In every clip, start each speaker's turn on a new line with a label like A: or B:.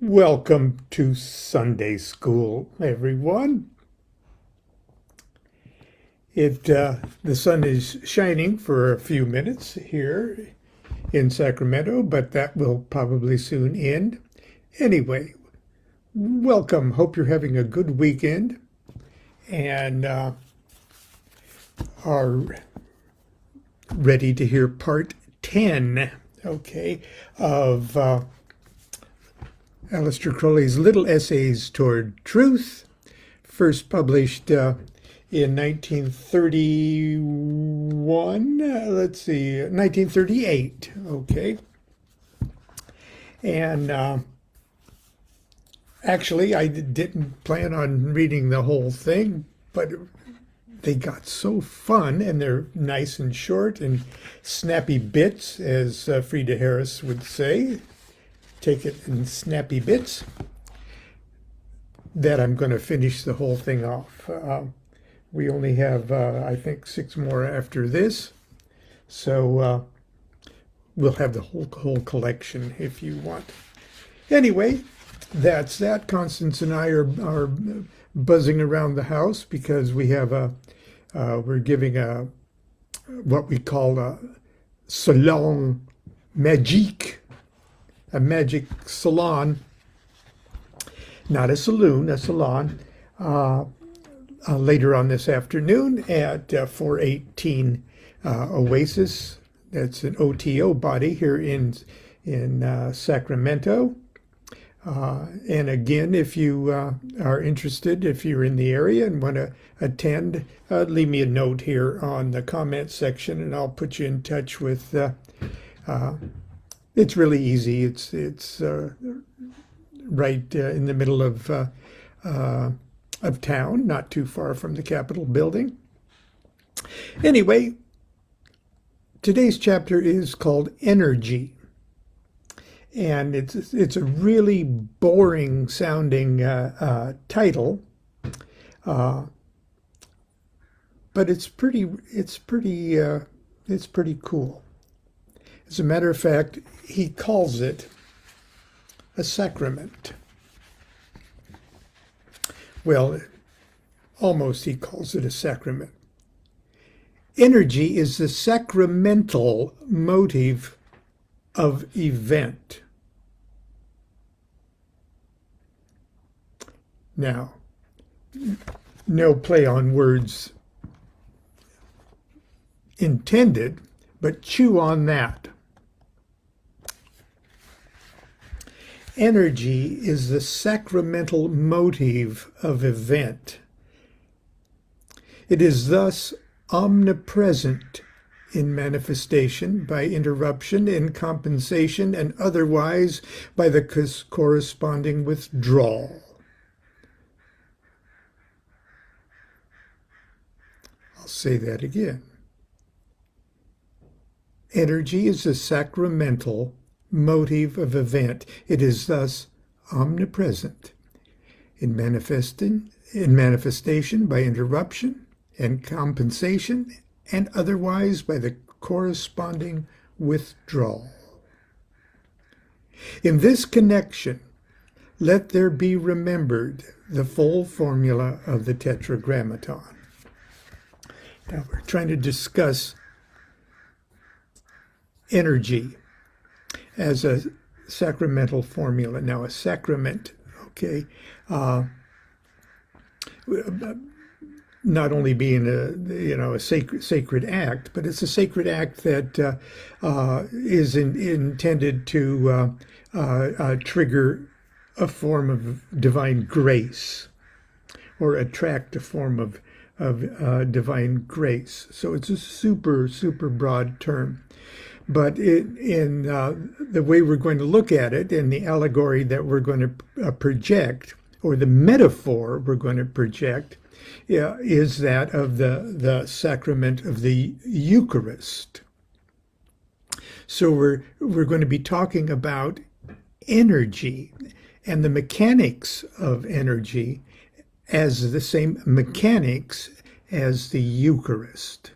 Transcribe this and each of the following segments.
A: Welcome to Sunday School, everyone. The sun is shining for a few minutes here in Sacramento, but that will probably soon end. Anyway, welcome. Hope you're having a good weekend and are ready to hear part 10, okay, of Aleister Crowley's Little Essays Toward Truth, first published in 1931, 1938, okay. And actually, I didn't plan on reading the whole thing, but they got so fun, and they're nice and short and snappy bits, as Frieda Harris would say. Take it in snappy bits, that I'm going to finish the whole thing off. We only have, I think, 6 more after this, so we'll have the whole collection if you want. Anyway, that's that. Constance and I are buzzing around the house because we have we're giving what we call a salon magique. A magic salon, not a saloon, a salon, later on this afternoon at 418 Oasis. That's an OTO body here in Sacramento. And again, if you are interested, if you're in the area and want to attend, leave me a note here on the comment section, and I'll put you in touch with. It's really easy. It's right in the middle of town, not too far from the Capitol building. Anyway, today's chapter is called Energy, and it's a really boring sounding title, but it's pretty cool. As a matter of fact, he calls it a sacrament. Well, almost he calls it a sacrament. Energy is the sacramental motive of event. Now, no play on words intended, but chew on that. Energy is the sacramental motive of event. It is thus omnipresent in manifestation, by interruption, in compensation, and otherwise by the corresponding withdrawal. I'll say that again. Energy is the sacramental motive of event. It is thus omnipresent in manifestation by interruption and compensation, and otherwise by the corresponding withdrawal. In this connection, let there be remembered the full formula of the Tetragrammaton. Now we're trying to discuss energy as a sacramental formula. Now, a sacrament, okay, not only being a sacred act, but it's a sacred act that is intended to trigger a form of divine grace, or attract a form of divine grace. So it's a super broad term. But in the way we're going to look at it, in the allegory that we're going to project, or the metaphor we're going to project, is that of the sacrament of the Eucharist. So we're going to be talking about energy and the mechanics of energy as the same mechanics as the Eucharist.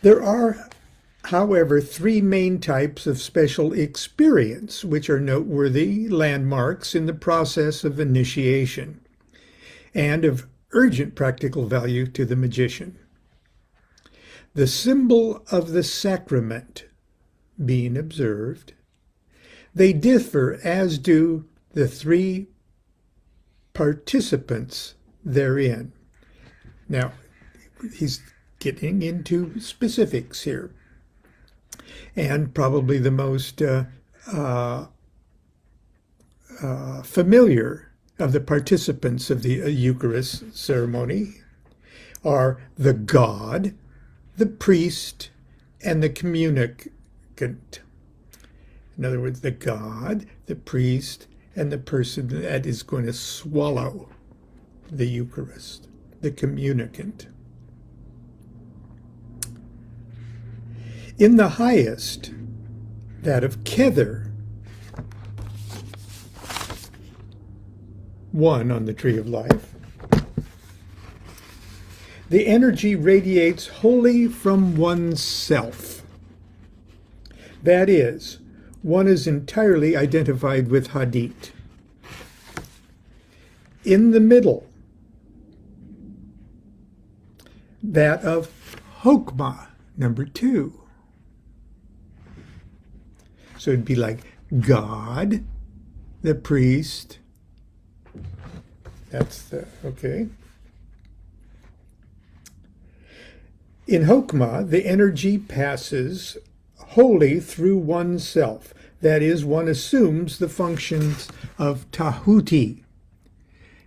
A: There are however, three main types of special experience, which are noteworthy landmarks in the process of initiation and of urgent practical value to the magician. The symbol of the sacrament being observed, they differ, as do the three participants therein. Now, he's getting into specifics here. And probably the most familiar of the participants of the Eucharist ceremony are the God, the priest, and the communicant. In other words, the God, the priest, and the person that is going to swallow the Eucharist, the communicant. In the highest, that of Kether, one on the tree of life, the energy radiates wholly from oneself. That is, one is entirely identified with Hadit. In the middle, that of Hokmah, number 2. So it'd be like God, the priest. That's the, okay. In Hokmah, the energy passes wholly through oneself. That is, one assumes the functions of Tahuti.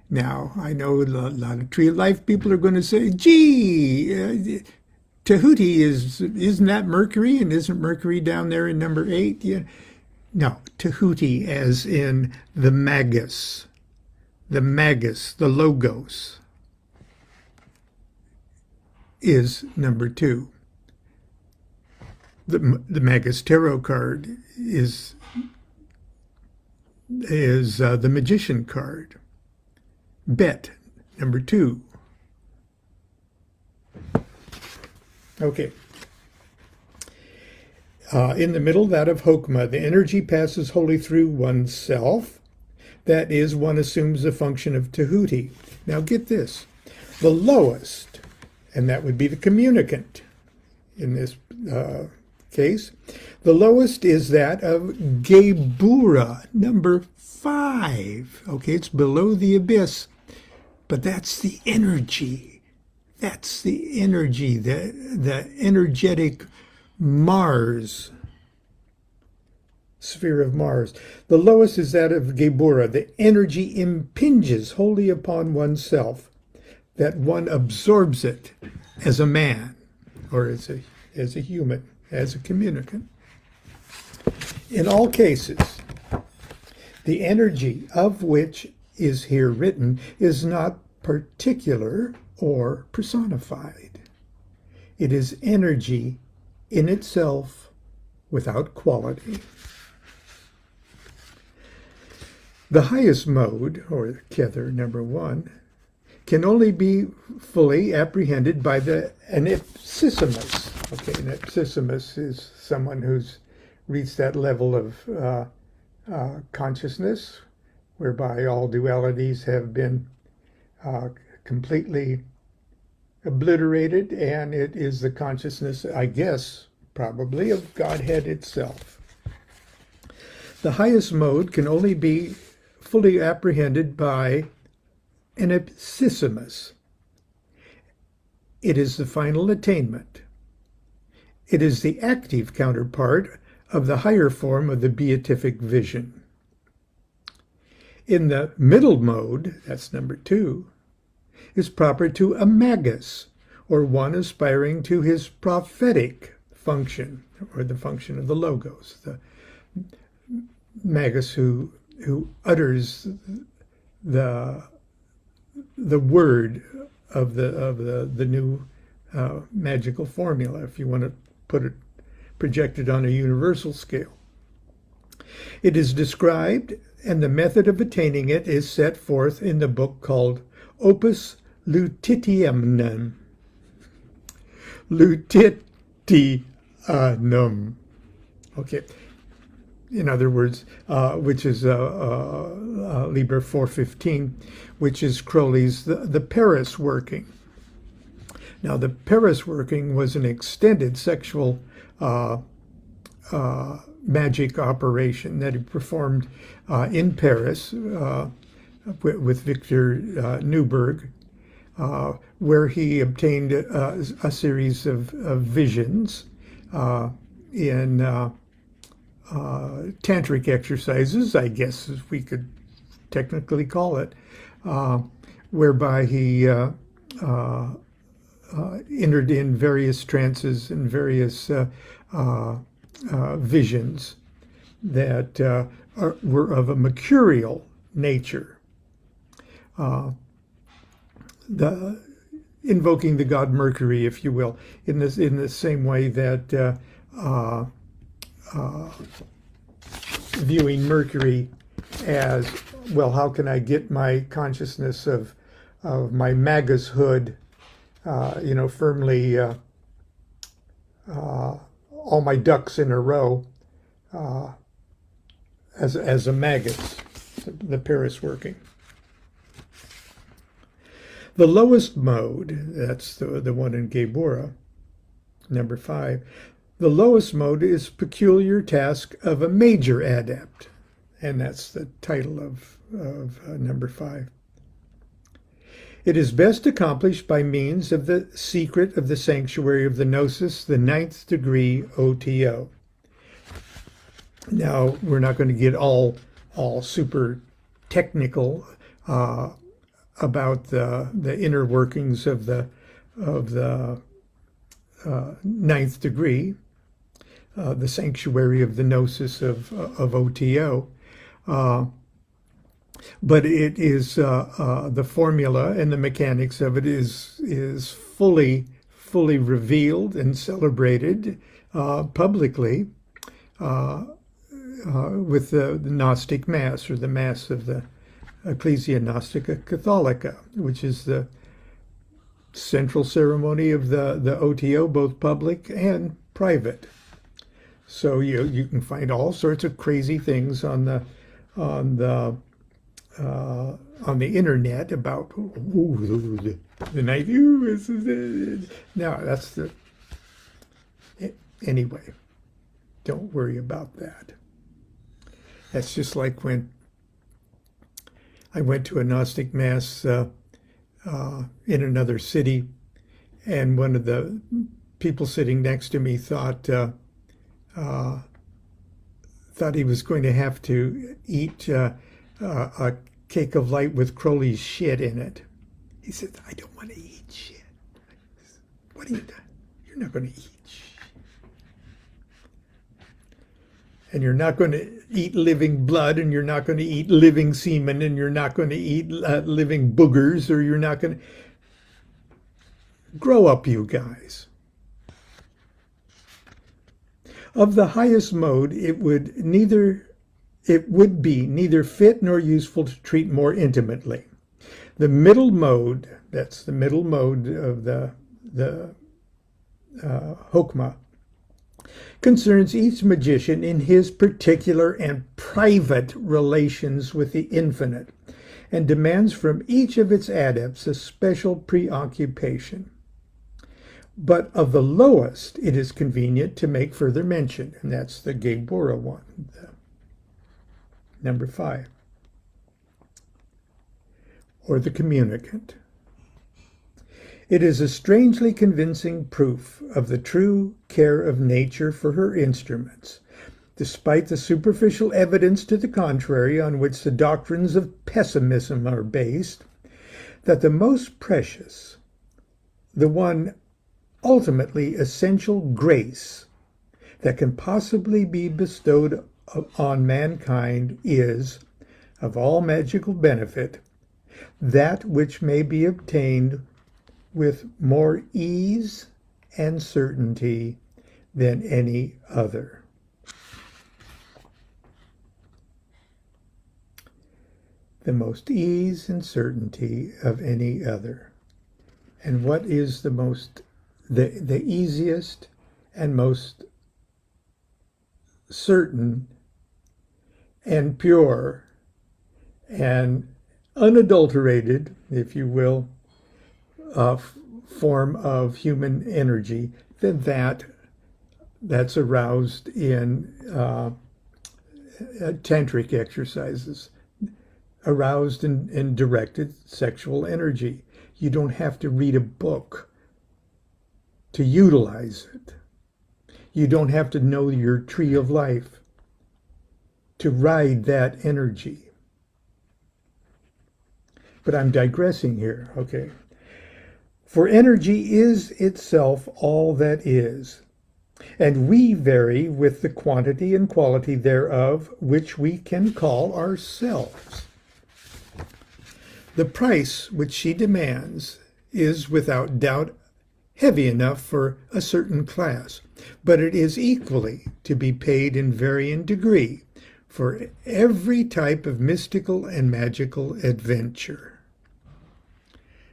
A: Now, I know a lot of Tree of Life people are going to say, gee, Tahuti isn't that Mercury, and isn't Mercury down there in number 8? Yeah. No, Tahuti as in the Magus, the Logos, is number 2. The Magus Tarot card is the Magician card. Bet, number 2. Okay. In the middle, that of Hokmah, the energy passes wholly through oneself. That is, one assumes the function of Tahuti. Now get this. The lowest, and that would be the communicant in this case, the lowest is that of Gebura, number 5. Okay, it's below the abyss, but that's the energy. That's the energy, the energetic Mars, sphere of Mars. The lowest is that of Gebura. The energy impinges wholly upon oneself, that one absorbs it as a man, or as a human, as a communicant. In all cases, the energy of which is here written is not particular or personified. It is energy in itself without quality. The highest mode, or Kether, number 1, can only be fully apprehended by the Ipsissimus. Okay, an Ipsissimus is someone who's reached that level of consciousness whereby all dualities have been completely obliterated, and it is the consciousness, I guess, probably, of Godhead itself. The highest mode can only be fully apprehended by an Ipsissimus. It is the final attainment. It is the active counterpart of the higher form of the beatific vision. In the middle mode, that's number 2, is proper to a magus, or one aspiring to his prophetic function, or the function of the Logos, the magus who utters the word of the new magical formula, if you want to put it projected on a universal scale. It is described, and the method of attaining it is set forth in the book called Opus Lutitiamnum. Lutitiamnum. Arcanum. Okay. In other words, which is Liber 415, which is Crowley's the Paris working. Now, the Paris working was an extended sexual magic operation that he performed in Paris with Victor Newberg, where he obtained a series of visions in tantric exercises, I guess as we could technically call it, whereby he entered in various trances and various visions that were of a mercurial nature. The invoking the god Mercury, if you will, in the same way that viewing Mercury as, well, how can I get my consciousness of my magus hood, firmly, all my ducks in a row, as a magus, the Paris working. The lowest mode, that's the one in Gebora, number 5. The lowest mode is peculiar task of a major adept, and that's the title of number 5. It is best accomplished by means of the secret of the sanctuary of the gnosis, the 9th degree OTO. Now, we're not going to get all super technical about the inner workings of the 9th degree, the sanctuary of the gnosis of OTO. But it is the formula and the mechanics of it is fully revealed and celebrated publicly with the Gnostic Mass, or the Mass of the Ecclesia Gnostica Catholica, which is the central ceremony of the OTO, both public and private. So you can find all sorts of crazy things on the internet about the night. No, that's the. Anyway, don't worry about that. That's just like when I went to a Gnostic Mass in another city, and one of the people sitting next to me thought he was going to have to eat a cake of light with Crowley's shit in it. He said, "I don't want to eat shit." What are you doing? You're not going to eat shit. And you're not going to eat living blood, and you're not going to eat living semen, and you're not going to eat living boogers, or you're not going to... Grow up, you guys. Of the highest mode, it would be neither fit nor useful to treat more intimately. The middle mode, that's the middle mode of the Hokmah, concerns each magician in his particular and private relations with the infinite, and demands from each of its adepts a special preoccupation. But of the lowest, it is convenient to make further mention, and that's the Gebora one, number 5, or the communicant. It is a strangely convincing proof of the true care of nature for her instruments, despite the superficial evidence to the contrary on which the doctrines of pessimism are based, that the most precious, the one ultimately essential grace that can possibly be bestowed on mankind is, of all magical benefit, that which may be obtained with more ease and certainty than any other. The most ease and certainty of any other. And what is the easiest and most certain and pure and unadulterated, if you will, form of human energy than that's aroused in tantric exercises, aroused in directed sexual energy. You don't have to read a book to utilize it. You don't have to know your tree of life to ride that energy. But I'm digressing here, okay? For energy is itself all that is, and we vary with the quantity and quality thereof, which we can call ourselves. The price which she demands is without doubt heavy enough for a certain class, but it is equally to be paid in varying degree for every type of mystical and magical adventure.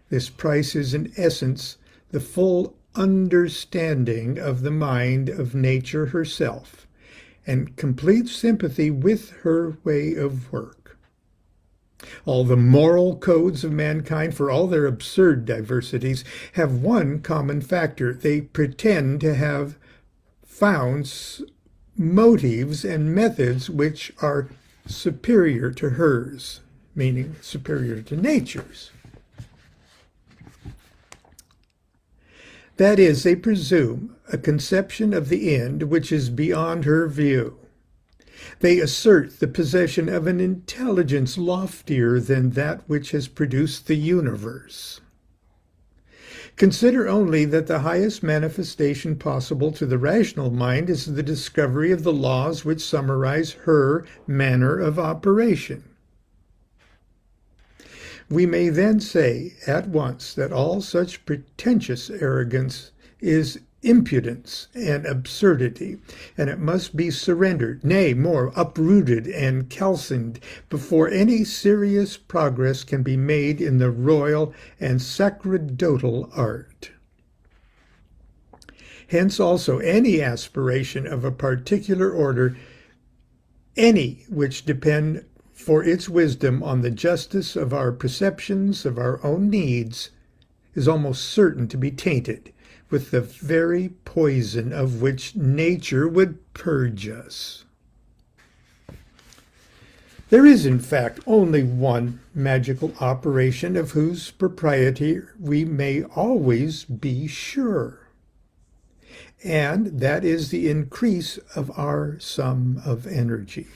A: This price is in essence the full understanding of the mind of nature herself, and complete sympathy with her way of work. All the moral codes of mankind, for all their absurd diversities, have one common factor. They pretend to have found motives and methods which are superior to hers, meaning superior to nature's. That is, they presume a conception of the end which is beyond her view. They assert the possession of an intelligence loftier than that which has produced the universe. Consider only that the highest manifestation possible to the rational mind is the discovery of the laws which summarize her manner of operation. We may then say at once that all such pretentious arrogance is impudence and absurdity, and it must be surrendered, nay, more, uprooted and calcined, before any serious progress can be made in the royal and sacerdotal art. Hence also any aspiration of a particular order, any which depend for its wisdom on the justice of our perceptions of our own needs, is almost certain to be tainted with the very poison of which nature would purge us. There is, in fact, only one magical operation of whose propriety we may always be sure, and that is the increase of our sum of energy.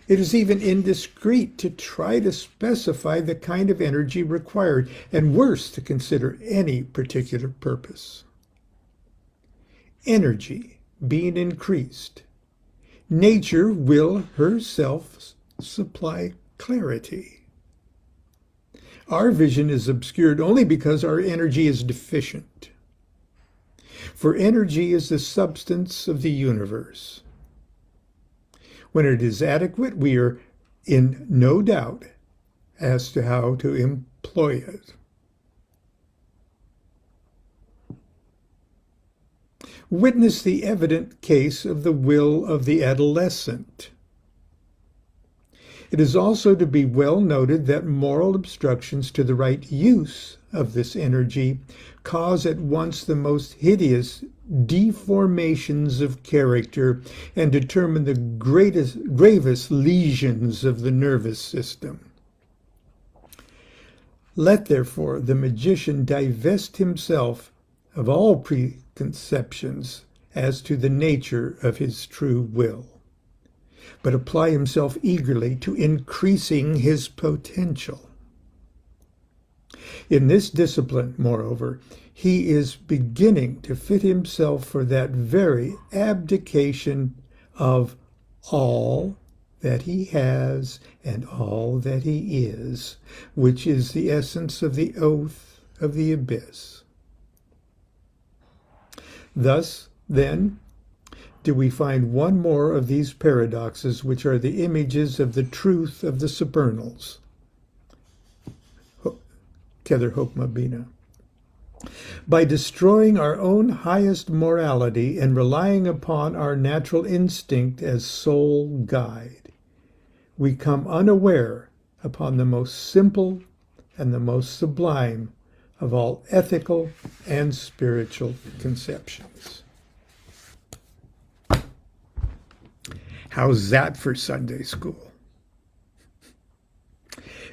A: It is even indiscreet to try to specify the kind of energy required, and worse, to consider any particular purpose. Energy being increased, nature will herself supply clarity. Our vision is obscured only because our energy is deficient. For energy is the substance of the universe. When it is adequate, we are in no doubt as to how to employ it. Witness the evident case of the will of the adolescent. It is also to be well noted that moral obstructions to the right use of this energy cause at once the most hideous deformations of character and determine the gravest lesions of the nervous system. Let therefore the magician divest himself of all preconceptions as to the nature of his true will, but apply himself eagerly to increasing his potential. In this discipline, moreover, he is beginning to fit himself for that very abdication of all that he has and all that he is, which is the essence of the oath of the abyss. Thus, then, do we find one more of these paradoxes which are the images of the truth of the supernals. Tether Hokmah Bina. By destroying our own highest morality and relying upon our natural instinct as sole guide, we come unaware upon the most simple and the most sublime of all ethical and spiritual conceptions. How's that for Sunday school?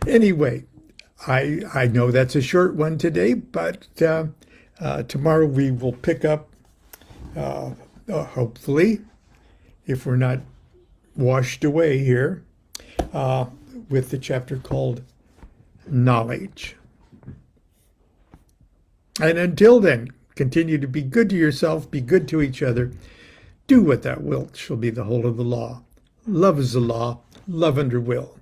A: Anyway, I know that's a short one today, but tomorrow we will pick up, hopefully, if we're not washed away here, with the chapter called Knowledge. And until then, continue to be good to yourself, be good to each other. Do what thou wilt shall be the whole of the law. Love is the law, love under will.